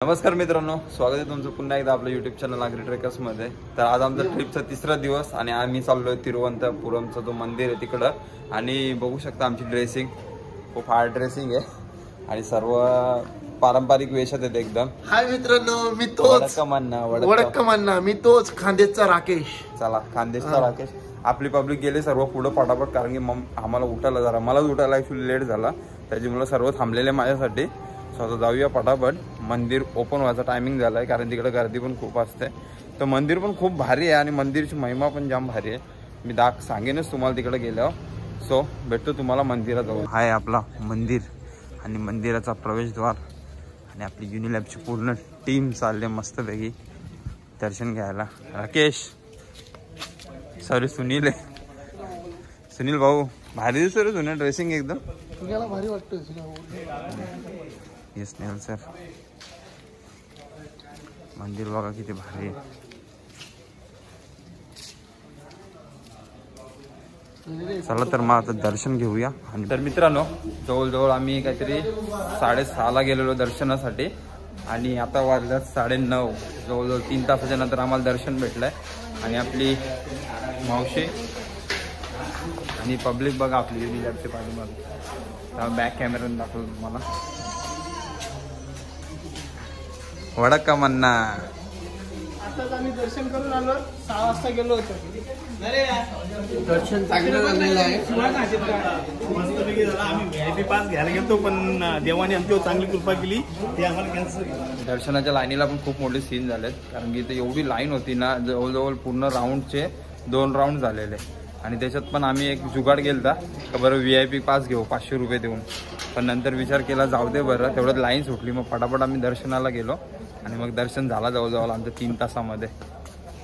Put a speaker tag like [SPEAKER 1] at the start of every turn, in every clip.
[SPEAKER 1] नमस्कार मित्रांनो, स्वागत आहे तुमचं पुन्हा एकदा आपल्या यूट्यूब चॅनल आगरी ट्रेकर्स मध्ये। तर आज आमचा ट्रिपचा तिसरा दिवस आणि आम्ही चाललोय तिरुवनंतपुरमचा जो मंदिर आहे तिकडं। आणि बघू शकता आमची ड्रेसिंग खूप हार्ड ड्रेसिंग आहे आणि सर्व पारंपरिक वेशात आहेत एकदम।
[SPEAKER 2] हाय मित्रांनो, मी तोच वडक्कमन्ना, मी तोच खानदेशचा राकेश।
[SPEAKER 1] चला खानदेशचा राकेश। आपली पब्लिक गेले सर्व पुढे फटाफट, कारण की आम्हाला उठायला जरा मलाच उठायला ऍक्च्युअली लेट झाला, त्याच्यामुळे सर्व थांबलेले माझ्यासाठी। स्वतः जाऊया फटाफट, मंदिर ओपन व्हायचा टायमिंग झालाय कारण तिकडे गर्दी पण खूप असते। तर मंदिर पण खूप भारी आहे आणि मंदिरची महिमा पण जाम भारी आहे, मी सांगेनच तुम्हाला तिकडे गेल्यावर। सो भेटतो तुम्हाला मंदिरात जाऊन। हाय आपला मंदिर आणि मंदिराचा प्रवेशद्वार आणि आपली युनिलॅबची पूर्ण टीम चालले मस्तपैकी दर्शन घ्यायला। राकेश सॉरी सुनील आहे, सुनील भाऊ भारी दिसतो रे तुझं ड्रेसिंग एकदम,
[SPEAKER 2] तुला भारी वाटतं।
[SPEAKER 1] येस स्नेहल सर, मंदिर बघा किती भारी आहे। चला तर मग आता दर्शन घेऊया। आणि तर मित्रांनो जवळजवळ आम्ही काहीतरी 6:30ला गेलेलो दर्शनासाठी आणि आता वाजल्यात 9:30, जवळजवळ 3 तासाच्या नंतर आम्हाला दर्शन भेटलंय। आणि आपली मावशी आणि पब्लिक बघा आपली युनिलॅबचे पाठीमागे, बॅक कॅमेऱ्याने दाखवतो तुम्हाला। वडक्कमन्ना
[SPEAKER 2] आताच आम्ही दर्शन करून आलो, 6 वाजता गेलो होतो। दर्शन चांगलं झालेलं आहे,
[SPEAKER 3] मस्तपैकी झालं। आम्ही VIP पास घ्यायला गेलो पण देवाने आमच्यावर चांगली कृपा केली, ते आम्हाला कॅन्सल केलं।
[SPEAKER 1] दर्शनाच्या लाईनीला पण खूप मोठे सीन झालेत, कारण की इथे एवढी लाईन होती ना, जवळजवळ पूर्ण राऊंडचे 2 राऊंड झालेले। आणि त्याच्यात पण आम्ही एक जुगाड केलता का बरं VIP पास घेऊ 500 रुपये देऊन, पण नंतर विचार केला जाऊ दे बरं, तेवढ्यात लाईन सुटली। मग फटाफट आम्ही दर्शनाला गेलो आणि मग दर्शन झाला जवळजवळ आमचं 3 तासामध्ये।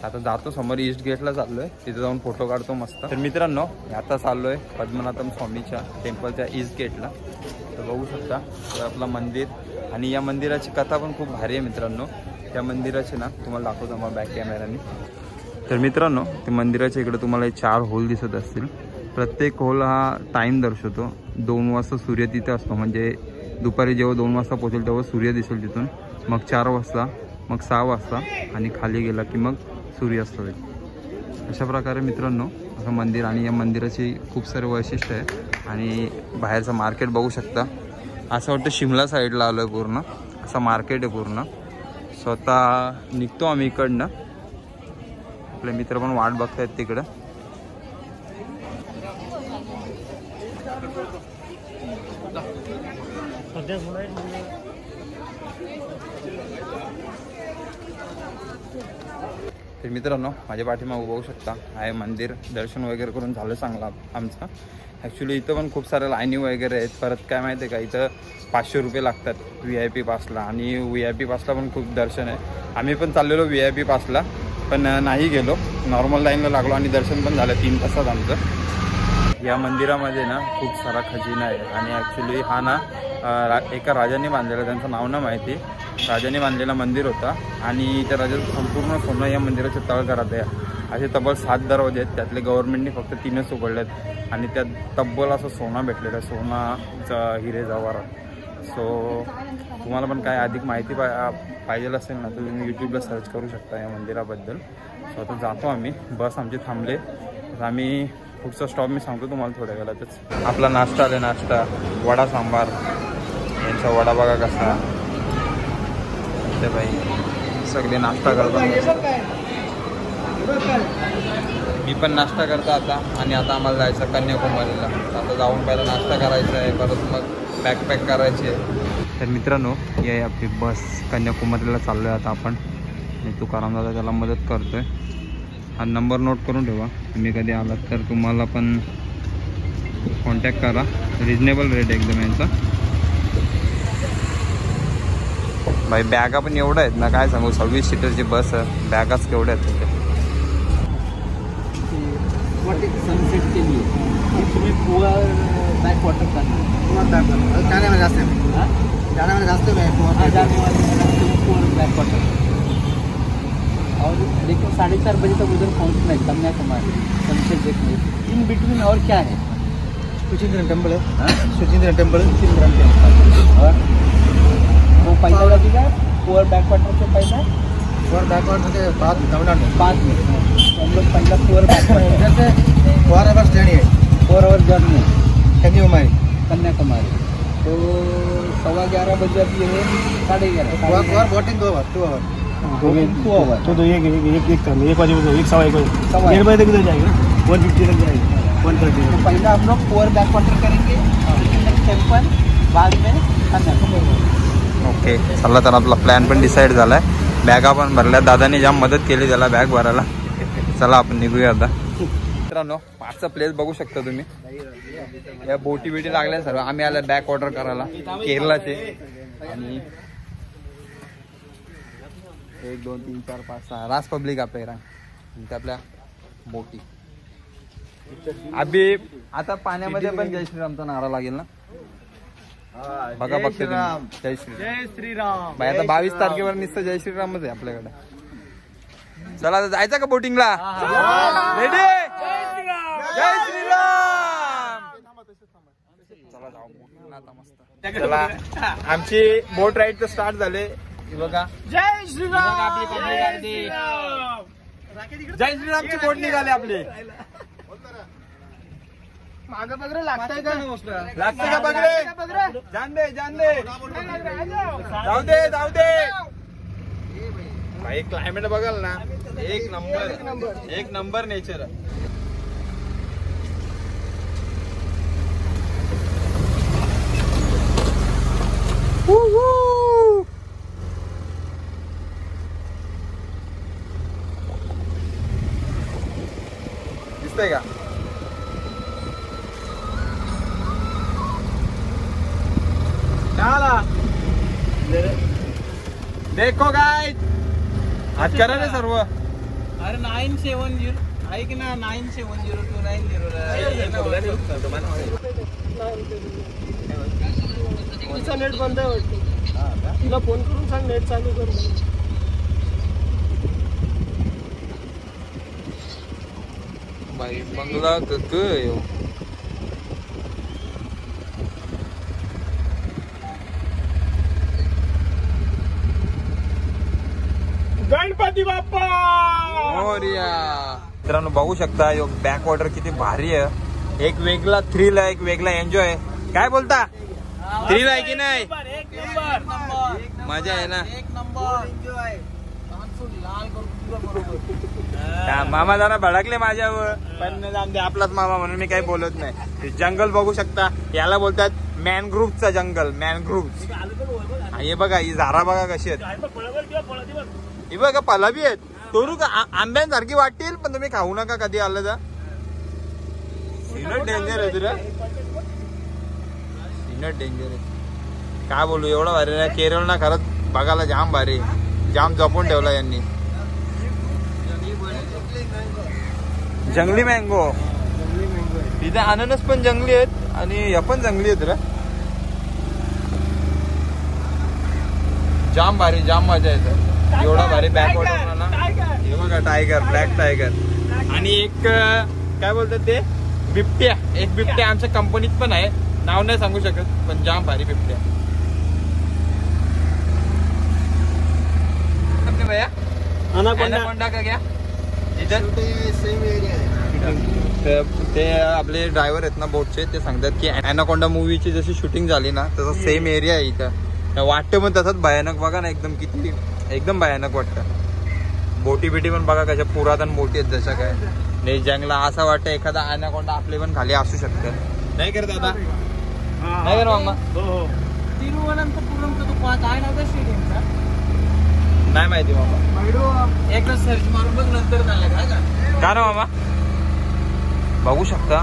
[SPEAKER 1] आता जातो समोर ईस्ट गेटला चाललोय, तिथे जाऊन फोटो काढतो मस्त। तर मित्रांनो आता चाललोय पद्मनाभम स्वामीच्या टेम्पलच्या ईस्ट गेटला। तर बघू शकता आपलं मंदिर आणि या मंदिराची कथा पण खूप भारी आहे मित्रांनो। त्या मंदिराची ना तुम्हाला दाखवतो मग बॅक कॅमेराने। तर मित्रांनो ते मंदिराच्या इकडे तुम्हाला 4 होल दिसत असतील, प्रत्येक होल हा टाईम दर्शवतो। 2 वाजता सूर्य तिथे असतो, म्हणजे दुपारी जेव्हा 2 वाजता पोहोचेल तेव्हा सूर्य दिसेल तिथून, मग 4 वाजता, मग 6 वाजता आणि खाली गेला की मग सूर्यास्त होईल। अशा प्रकारे मित्रांनो असं मंदिर, आणि या मंदिराची खूप सारे वैशिष्ट्य आहे। आणि बाहेरचं मार्केट बघू शकता, असं वाटतं शिमला साईडला आलो आहे पूर्ण, असं मार्केट आहे पूर्ण। स्वतः निघतो आम्ही इकडनं, आपले मित्र पण वाट बघतायत तिकडं। तर मित्रांनो माझ्या पाठीमागे बघू शकता आहे मंदिर, दर्शन वगैरे करून झालं चांगलं आमचं। ॲक्च्युली इथं पण खूप साऱ्या लाईनी वगैरे आहेत। परत काय माहिती आहे का, इथं 500 रुपये लागतात VIP पासला, आणि VIP पासला पण खूप दर्शन आहे। आम्ही पण चाललेलो VIP पासला पण नाही गेलो, नॉर्मल लाईनला लागलो आणि दर्शन पण झालं 3 तासात आमचं। या मंदिरामध्ये ना खूप सारा खजिना आहे आणि ॲक्च्युली हा ना एका राजाने बांधलेला, त्यांचं नाव ना माहिती, राजाने बांधलेला मंदिर होता। आणि त्या राजाचं संपूर्ण सोनं या मंदिराच्या तळघरात आहे। असे तब्बल 7 दरवाजे आहेत, त्यातले गव्हर्नमेंटने फक्त 3च उघडलेत आणि त्यात तब्बल असं सोना भेटलेलं आहे, सोनाचा हिरे जवाहरात। सो तुम्हाला पण काय अधिक माहिती पाहिजे असेल ना तर तुम्ही यूट्यूबला सर्च करू शकता या मंदिराबद्दल। सो आता जातो आम्ही, बस आमचे थांबले, आम्ही पुढचा स्टॉप मी सांगतो तुम्हाला थोड्या वेळातच। आपला नाश्ता आला, नाश्ता वडा सांबार, यांचा वडा बघा कसा ते भाई, सगळे नाश्ता करतात। मी पण नाश्ता करतो आता, आणि आता आम्हाला जायचं कन्याकुमारीला। आता जाऊन पहिला नाश्ता करायचा आहे, परत मग बॅकपॅक करायची आहे। तर मित्रांनो ही आहे आपली बस, कन्याकुमारीला चाललो आहे आता आपण। मी तुकाराम दादा त्याला मदत करतोय। हा नंबर नोट करून ठेवा, तुम्ही कधी आलात तर तुम्हाला पण कॉन्टॅक्ट करा, रिजनेबल रेट एकदम यांचा। भाई बॅगा पण एवढ्या आहेत ना, काय सांगू, 26 सीटरची बस आहे, बॅगाच केवढ्या आहेत तिथे।
[SPEAKER 2] सनसेट के लिए तुम्ही पुअर बैक वाटर करना, जाने में रास्ते में, जाने में रास्ते में पुअर बैक वाटर। और लेकिन 4:30 बजे तक उधर पहुँचना है कन्याकुमारी सनसेट देखने। इन बिटवीन और क्या है? सुचिंद्रन टेम्पल है, सुचिंद्रन टेम्पल, और वो पैसा लगेगा पुअर बैक वाटर से पहले
[SPEAKER 4] पुअर बैक वाटर के बाद तमिलनाडु
[SPEAKER 2] 5 मिनट हम लोग पहले पुअर बैक वाटर
[SPEAKER 4] जैसे 4 आवर्स जर्नी है
[SPEAKER 2] 4 आवर जर्नी
[SPEAKER 4] कन्याकुमारी
[SPEAKER 2] तो 11:15 बजे अभी है 11:30
[SPEAKER 4] और बोटिंग 2 आवर 2 आवर
[SPEAKER 3] तो एक बजे 1 बजे तक इधर जाएगा 150 तक जाएगा 130
[SPEAKER 2] तो पहले हम लोग पुअर बैक वाटर करेंगे टेम्पल बाद में कन्याकुमारी.
[SPEAKER 1] ओके चला तर आपला प्लॅन पण डिसाईड झालाय. बॅगा पण भरल्या. दादाने जाम मदत केली त्याला बॅग भरायला. चला आपण निघूया आता. मित्रांनो 5चा प्लेस बघू शकता तुम्ही. या बोटी बिटी लागल्या सर्व. आम्ही आला बॅक वॉटर करायला केरलाचे. आणि 1 2 3 4 5 6 रास पब्लिक आपल्या आपल्या बोटी. अभि आता पाण्यामध्ये पण जय श्रीरामचा नारा लागेल ना. बघा बघते जय श्रीराम
[SPEAKER 3] जय श्रीराम.
[SPEAKER 1] बाई आता 22 तारखेवर नुसतं जय श्रीरामच आहे आपल्याकडे. चला आता जायचं का बोटिंगला. रेडी जय श्रीराम. चला जाऊ बोटिंगला आता मस्त. चला आमची बोट राईड तर स्टार्ट झाले. बघा
[SPEAKER 3] जय श्रीराम.
[SPEAKER 1] आपली पब्लिक जय श्रीरामची बोट निघाली आपली.
[SPEAKER 4] मागं बघ रे लागतंय का
[SPEAKER 1] लागतं का बघ रे. जान दे जाऊ दे. भाई क्लायमेट बघाल ना एक नंबर नेचर आहे. दिसतंय का. देखो गाइस आज करा रे सर्व.
[SPEAKER 2] अरे 970 ऐक ना 9702990
[SPEAKER 3] नेट बंद आहे वाटतं. तिला फोन करून सांग नेट चालू कर.
[SPEAKER 1] बाई बंगला यो.
[SPEAKER 3] गणपती बाप्पा
[SPEAKER 1] मोरया. मित्रांनो बघू शकता यो बॅक वॉटर किती भारी आहे. एक वेगळा थ्रिल आहे. एक वेगळा एन्जॉय. काय बोलता. थ्रिल आहे की नाही. मजा आहे ना. मामा जरा भडकले माझ्यावर पण जाऊन दे. आपलाच मामा म्हणून मी काही बोलत नाही. जंगल बघू शकता. याला बोलतात मॅनग्रुव्हचा जंगल. मॅनग्रुव्ह. हे बघा ही झाडा बघा कशी आहेत. ही बघा फळं बी आहेत. तोरू का आंब्यांसारखी वाटतील पण तुम्ही खाऊ नका कधी आलं तर. सिनट डेंजर आहे तुला. सिनट डेंजर आहे. काय बोलू एवढं भारी ना. केरळ ना खरंच बघायला जाम भारी. जाम जपून ठेवला यांनी. जंगली मँगो. इथे अननस पण जंगली आहेत आणि हे पण जंगली आहेत रे. जाम भारी जाम मजा येते. एवढा भारी बॅक वॉटर ना. हे बघा टायगर ब्लॅक टायगर. आणि एक काय बोलतात ते बिबट्या. एक बिबट्या आमच्या कंपनीत पण आहे. नाव नाही सांगू शकत पण जाम भारी बिबट्या. भैया अनाकोंडा का क्या इधर
[SPEAKER 4] सेम एरिया आहे.
[SPEAKER 1] ते आपले ड्रायव्हर आहेत ना बोटचे ते सांगतात की अनाकोंडा मूवीची जशी शूटिंग झाली ना तसा सेम एरिया आहे इथं. वाटतं पण तसंच भयानक. बघा ना एकदम किती एकदम भयानक वाटतं. बोटी बिटी पण बघा कशा पुरातन बोटी आहेत जशा काय. नाही जंगला असं वाटतं एखादा अनाकोंडा आपले पण खाली असू शकतं. नाही करत आता नाही कर मामा.
[SPEAKER 2] तिरुवनंतपुरमचा तो पाच आहे ना स्टेडियमचा.
[SPEAKER 1] नाही माहिती मामा.
[SPEAKER 2] एकदा सर्च मारून बघ नंतर झालं
[SPEAKER 1] का ना मामा. बघू शकता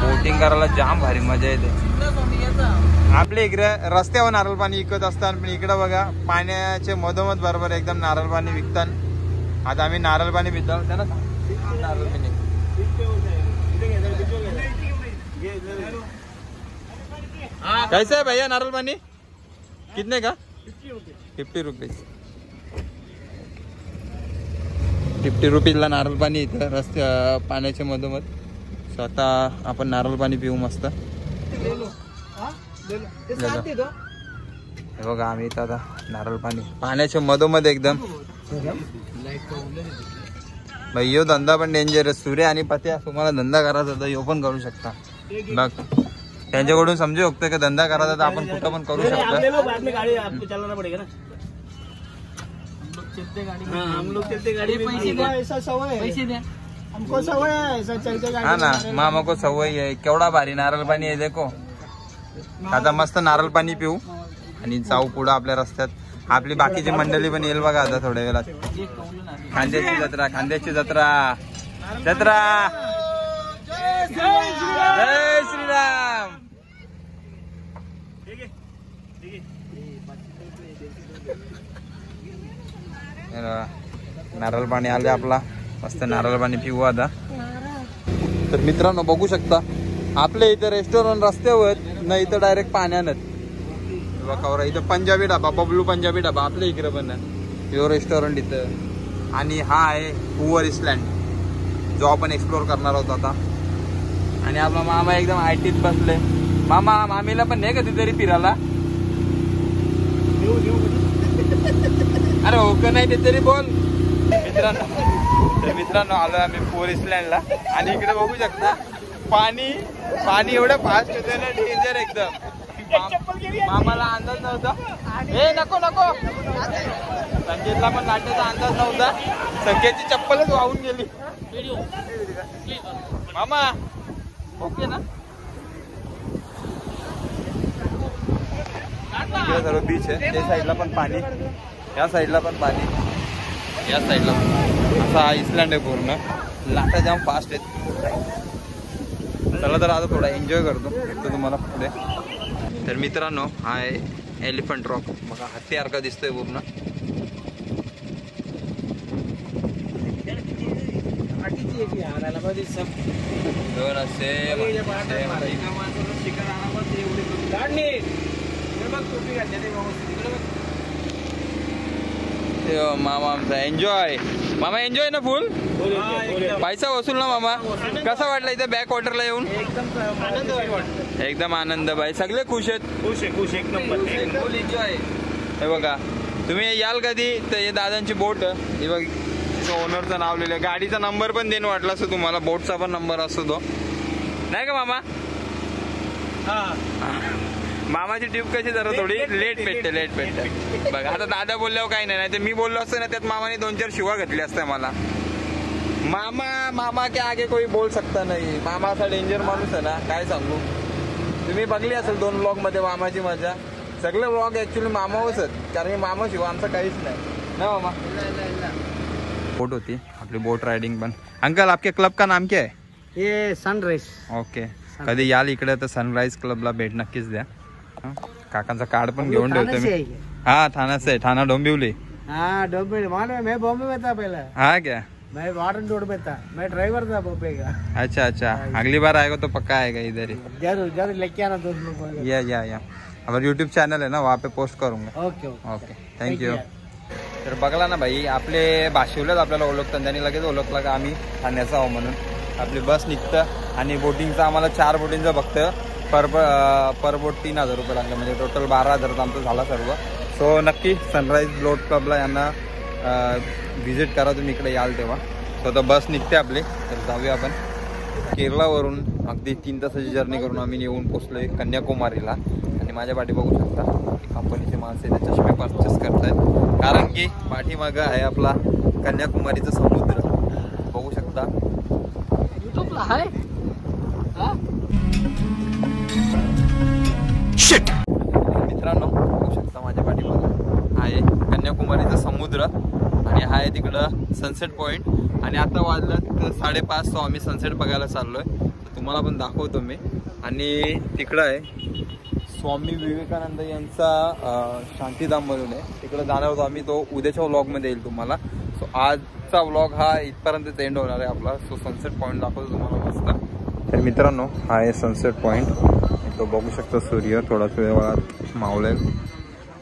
[SPEAKER 1] बोटिंग करायला जाम भारी मजा येते. आपल्या इकडे रस्त्यावर नारळ पाणी विकत असतात पण इकडे बघा पाण्याचे मधोमध बरोबर एकदम नारळ पाणी विकतात. आता आम्ही नारळ पाणी पितो त्यांना नारळ पाणी. कैसे है भैया नारळ पाणी. कितने का 50 रुपीज. 50 रुपीजला नारळ पाणी इथं रस्त्या पाण्याच्या मधोमध. स्वतः आपण नारळ पाणी पिऊ मस्त. हे बघा आम्ही इथं आता नारळ पाणी पाण्याच्या मधोमध एकदम भाई यो धंदा पण डेंजरस. सूर्य आणि पत्या तुम्हाला धंदा करायचा तर यो पण करू शकता. बघ त्यांच्याकडून समजू शकतो की धंदा करायचा तर आपण कुठं पण करू शकतो. हा ना मामा को सवय आहे. केवढा भारी नारळ पाणी आहे देखो. आता मस्त नारळ पाणी पिऊ आणि जाऊ पुढं आपल्या रस्त्यात. आपली बाकीची मंडळी पण येईल बघा आता थोड्या वेळात. खांद्याची जत्रा, खांद्याची जत्रा, जत्रा. जय श्रीराम. नारळ पाणी आले आपला. मस्त नारळ पाणी पिऊ आता. तर मित्रांनो बघू शकता आपल्या इथं रेस्टॉरंट रस्त्यावर नाही इथं डायरेक्ट पाण्यानं. बघा इथं पंजाबी ढाबा, बबलू पंजाबी ढाबा आपल्या इकडे पण प्युअर रेस्टॉरंट इथं. आणि हा आहे पुअर आइसलँड जो आपण एक्सप्लोर करणार आहोत आता. आणि आपला मामा एकदम आयटीत बसले. मामा मामीला पण नाही कधी तरी फिरायला. अरे हो का नाही ते तरी बोल. मित्रांनो आलो आम्ही पुअर आइसलँडला. आणि इकडे बघू शकता पाणी पाणी एवढं फास्ट होतं ना, डेंजर एकदम. मामाला अंदाज नव्हता. हे नको नको. संकेतला पण लाटायचा अंदाज नव्हता. संकेतची चप्पलच वाहून गेली. मामा ओके ना. इकडे सर्व बीच आहे. त्या साईडला पण पाणी, या साईडला पण पाणी, या साईडला असा आइसलँड आहे पूर्ण. लाटा जाम फास्ट आहेत. चला तर आता थोडा एन्जॉय करतो तुम्हाला पुढे. तर मित्रांनो हा आहे एलिफंट रॉक. बघा हत्तीसारखा दिसतोय पूर्ण. दोन असे मामा आमचा एन्जॉय. मामा एन्जॉय ना फुल. पैसा वसूल ना मामा. कसा वाटला इथं बॅक वॉटरला येऊन. एकदम आनंद भाई. सगळे खुश आहेत.
[SPEAKER 3] खुश एक नंबर.
[SPEAKER 1] फुल एन्जॉय. हे बघा तुम्ही याल कधी तर हे दादांची बोट. हे बघ ओनरचं नाव लिहिलं. गाडीचा नंबर पण देणं वाटला असतो तुम्हाला. बोटचा पण नंबर असतो तो नाही का मामा. मामाची ट्यूब कशी जरा थोडी लेट भेटते. बघा आता दादा बोलल्यावर काही नाही. तर मी बोललो असतं ना त्यात मामाने 2-4 शिवा घातल्या असत्या मला. मामा के आगे कोई बोल सकता नाही. मामा असा डेंजर माणूस आहे ना काय सांगू. तुम्ही बघली असेल 2 व्लॉग मध्ये मामाची मजा. सगळे व्लॉग ऍक्च्युली मामावरच आहेत. कारण की मामा शिवा आमचं काहीच नाही ना मामा. बोट होती आपली बोट रायडिंग पण. अंकल आपके क्लब का नाम क्या है.
[SPEAKER 2] ये सनराइज.
[SPEAKER 1] ओके कधी याल इकडे तर सनराइज क्लबला भेट नक्कीच द्या. काकांचा कार्ड पण घेऊन ठेवतो मी. हाँ थाना से, थाना डोंबिवली.
[SPEAKER 2] हाँ डोंबिवली. मालूम मैं बॉम्बे में था पहले.
[SPEAKER 1] हाँ क्या.
[SPEAKER 2] मैं वार्डन रोड में था. मैं ड्राइवर था बॉम्बे का.
[SPEAKER 1] अच्छा अच्छा. अगली बार आएगा तो पक्का आएगा इधर ही.
[SPEAKER 2] जरूर जरूर लेके आना दोस्त लोग को.
[SPEAKER 1] या हमारा यूट्यूब चॅनल है ना वहाँ पे पोस्ट करूंगा.
[SPEAKER 2] Okay
[SPEAKER 1] okay thank you. तर बघला ना भाई आपले भाषेवलेच आपल्याला ओळखतात. त्यांनी लगेच ओळखला का आम्ही ठाण्याचा आहो म्हणून. आपली बस निघतं आणि बोटिंगचं आम्हाला 4 बोटिंगचं बघतं पर बोट 3000 रुपये लागले. म्हणजे टोटल 12,000 आमचं झाला सर्व. सो नक्की सनराईज बोट क्लबला यांना व्हिजिट करा तुम्ही इकडे याल तेव्हा. सो आता बस निघते आपली. तर जाऊया आपण. केरळावरून अगदी 3 तासाची जर्नी करून आम्ही येऊन पोचलोय कन्याकुमारीला. आणि माझ्या पाठी बघू शकता कंपनीचे माणसे ते चष्मे परचेस करतायत. कारण की पाठीमागं आहे आपला कन्याकुमारीचा समुद्र. बघू शकता. मित्रांनो बघू शकता माझ्या पाठीमागं आहे कन्याकुमारीचा समुद्र. आणि हा आहे तिकडं सनसेट पॉईंट. आणि आता वाजलं 5:30. सो आम्ही सनसेट बघायला चाललोय. तर तुम्हाला पण दाखवतो मी. आणि तिकडं आहे स्वामी विवेकानंद यांचा शांतीधाम म्हणून आहे. तिकडे जाणार होतो आम्ही. तो उद्याच्या व्लॉगमध्ये येईल तुम्हाला. सो आजचा व्लॉग हा इथपर्यंत एंड होणार आहे आपला. सो सनसेट पॉईंट दाखवतो तुम्हाला मस्त. तर मित्रांनो हा आहे सनसेट पॉईंट. तो बघू शकता सूर्य थोडाच वेळात मावळेल.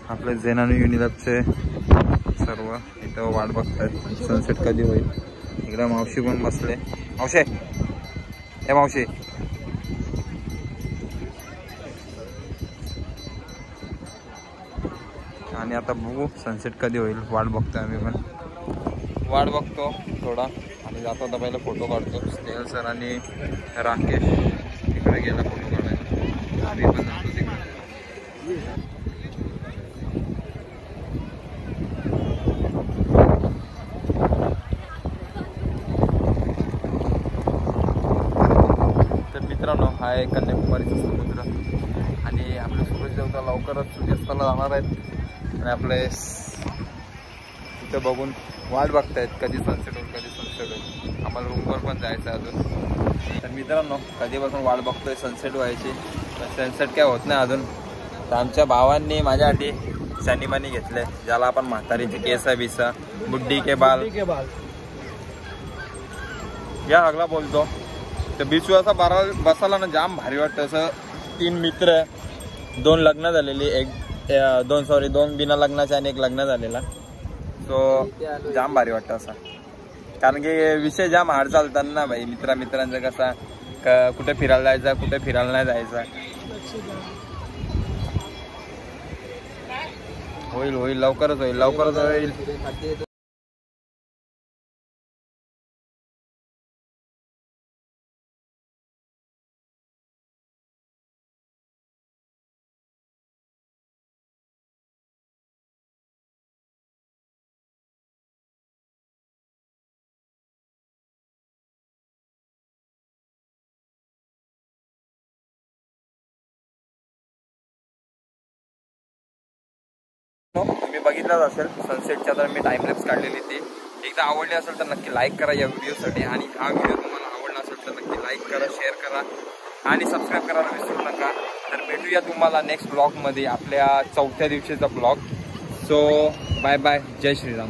[SPEAKER 1] आपले झेनानो युनिलॅबचे सर्व इथं वाट बघतात सनसेट कधी होईल. इकडे मावशी पण बसले. मावशे हे मावशी आणि आता बघू सनसेट कधी होईल, वाट बघतोय आम्ही पण, वाट बघतो थोडा आणि जातो. आता पहिला फोटो काढतो. स्नेहल सर आणि राकेश तिकडे गेला फोटो काढायला, आम्ही पण जातो तिकडे. तर मित्रांनो, हा आहे कन्याकुमारीचा समुद्र आणि आपले सूरज देवता लवकरच सूर्यास्ताला जाणार आहेत आणि आपले तिथं बघून वाट बघतायत कधी सनसेट होईल, कधी सनसेट होईल. आम्हाला रूमवर पण जायचं आहे अजून. तर मित्रांनो, कधीपासून वाट बघतोय सनसेट व्हायची, पण सनसेट काय होत नाही अजून. तर आमच्या भावांनी माझ्यासाठी सॅनिमानी घेतले, ज्याला आपण म्हातारीचे केस बिसा बुड्डी के बाल या हगला बोलतो. तर बीचवर असा बसायला ना जाम भारी वाटतं. असं 3 मित्र, 2 लग्न झालेली, दोन बिना लग्नाचे आणि 1 लग्न झालेला. सो जाम भारी वाटतं असं, कारण की विषय जाम हार्ड चालतात ना भाई. मित्रांचा कसा कुठे फिरायला जायचा, कुठे फिरायला नाही जायचा. होईल लवकरच होईल. तुम्ही बघितलंच असेल सनसेटच्या, तर मी टाइमलॅप्स काढलेली ती. एकदा आवडली असेल तर नक्की लाईक करा या व्हिडिओसाठी, आणि हा व्हिडिओ तुम्हाला आवडला असेल तर नक्की लाईक करा, शेअर करा आणि सबस्क्राईब करायला विसरू नका. तर भेटूया तुम्हाला नेक्स्ट ब्लॉगमध्ये, आपल्या 4थ्या दिवशीचा ब्लॉग. सो बाय बाय, जय श्रीराम.